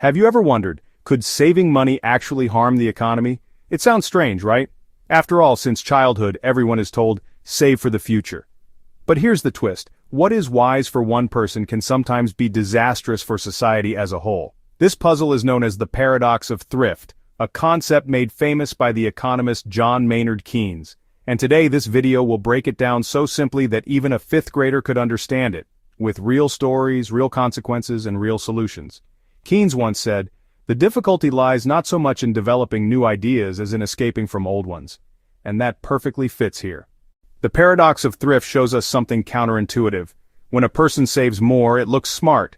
Have you ever wondered, could saving money actually harm the economy? It sounds strange, right? After all, since childhood, everyone is told, save for the future. But here's the twist. What is wise for one person can sometimes be disastrous for society as a whole. This puzzle is known as the Paradox of Thrift, a concept made famous by the economist John Maynard Keynes. And today this video will break it down so simply that even a fifth grader could understand it, with real stories, real consequences, and real solutions. Keynes once said, "The difficulty lies not so much in developing new ideas as in escaping from old ones." And that perfectly fits here. The paradox of thrift shows us something counterintuitive. When a person saves more, it looks smart.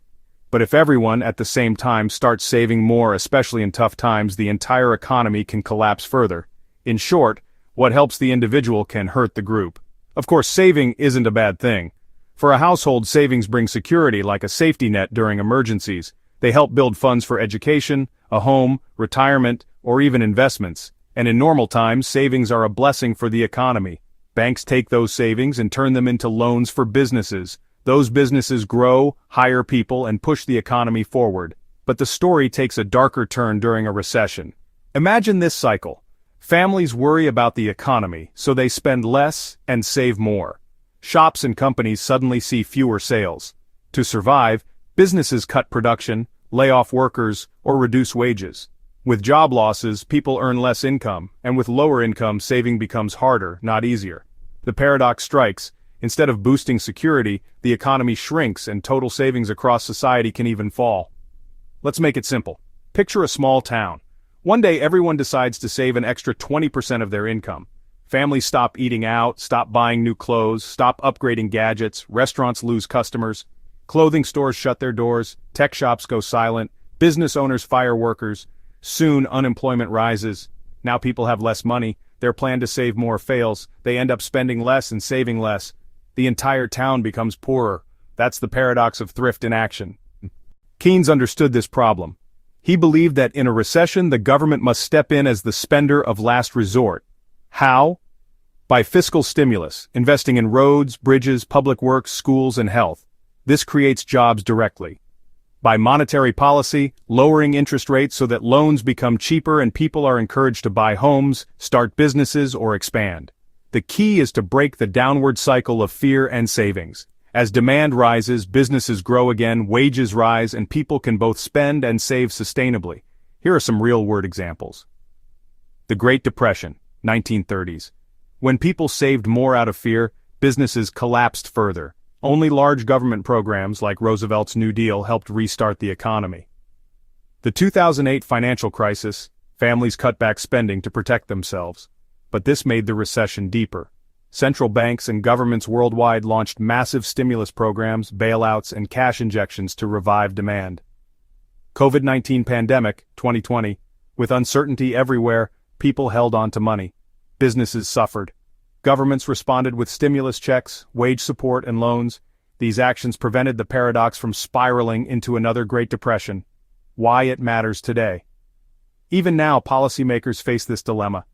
But if everyone, at the same time, starts saving more, especially in tough times, the entire economy can collapse further. In short, what helps the individual can hurt the group. Of course, saving isn't a bad thing. For a household, savings bring security like a safety net during emergencies. They help build funds for education, a home, retirement, or even investments. And in normal times, savings are a blessing for the economy. Banks take those savings and turn them into loans for businesses. Those businesses grow, hire people, and push the economy forward. But the story takes a darker turn during a recession. Imagine this cycle. Families worry about the economy, so they spend less and save more. Shops and companies suddenly see fewer sales. To survive, businesses cut production, lay off workers, or reduce wages. With job losses, people earn less income, and with lower income, saving becomes harder, not easier. The paradox strikes. Instead of boosting security, the economy shrinks and total savings across society can even fall. Let's make it simple. Picture a small town. One day everyone decides to save an extra 20% of their income. Families stop eating out, stop buying new clothes, stop upgrading gadgets, restaurants lose customers, clothing stores shut their doors, tech shops go silent, business owners fire workers. Soon unemployment rises. Now people have less money, their plan to save more fails, they end up spending less and saving less. The entire town becomes poorer. That's the paradox of thrift in action. Keynes understood this problem. He believed that in a recession the government must step in as the spender of last resort. How? By fiscal stimulus, investing in roads, bridges, public works, schools, and health. This creates jobs directly. By monetary policy, lowering interest rates so that loans become cheaper and people are encouraged to buy homes, start businesses, or expand. The key is to break the downward cycle of fear and savings. As demand rises, businesses grow again, wages rise, and people can both spend and save sustainably. Here are some real-world examples. The Great Depression, 1930s. When people saved more out of fear, businesses collapsed further. Only large government programs like Roosevelt's New Deal helped restart the economy. The 2008 financial crisis, families cut back spending to protect themselves. But this made the recession deeper. Central banks and governments worldwide launched massive stimulus programs, bailouts, and cash injections to revive demand. COVID-19 pandemic, 2020. With uncertainty everywhere, people held on to money. Businesses suffered. Governments responded with stimulus checks, wage support, and loans. These actions prevented the paradox from spiraling into another Great Depression. Why it matters today. Even now, policymakers face this dilemma.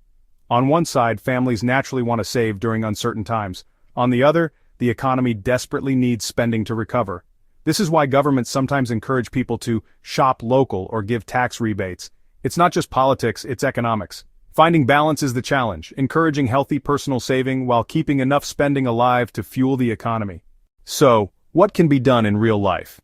On one side, families naturally want to save during uncertain times. On the other, the economy desperately needs spending to recover. This is why governments sometimes encourage people to shop local or give tax rebates. It's not just politics, it's economics. Finding balance is the challenge, encouraging healthy personal saving while keeping enough spending alive to fuel the economy. So, what can be done in real life?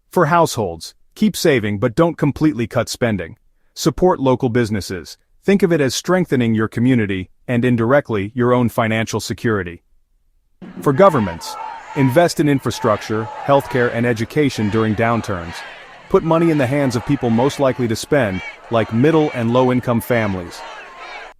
For households, keep saving but don't completely cut spending. Support local businesses. Think of it as strengthening your community and indirectly your own financial security. For governments, invest in infrastructure, healthcare, and education during downturns. Put money in the hands of people most likely to spend, like middle and low-income families.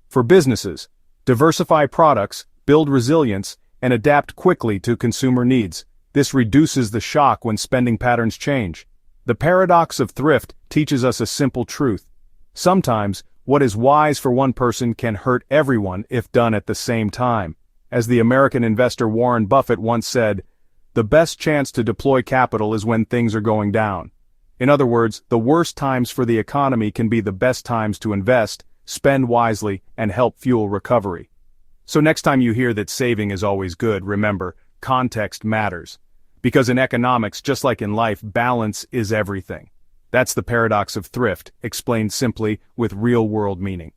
For businesses, diversify products, build resilience, and adapt quickly to consumer needs. This reduces the shock when spending patterns change. The paradox of thrift teaches us a simple truth. Sometimes, what is wise for one person can hurt everyone if done at the same time. As the American investor Warren Buffett once said, "The best chance to deploy capital is when things are going down." In other words, the worst times for the economy can be the best times to invest, spend wisely, and help fuel recovery. So next time you hear that saving is always good, remember, context matters. Because in economics, just like in life, balance is everything. That's the paradox of thrift, explained simply with real-world meaning.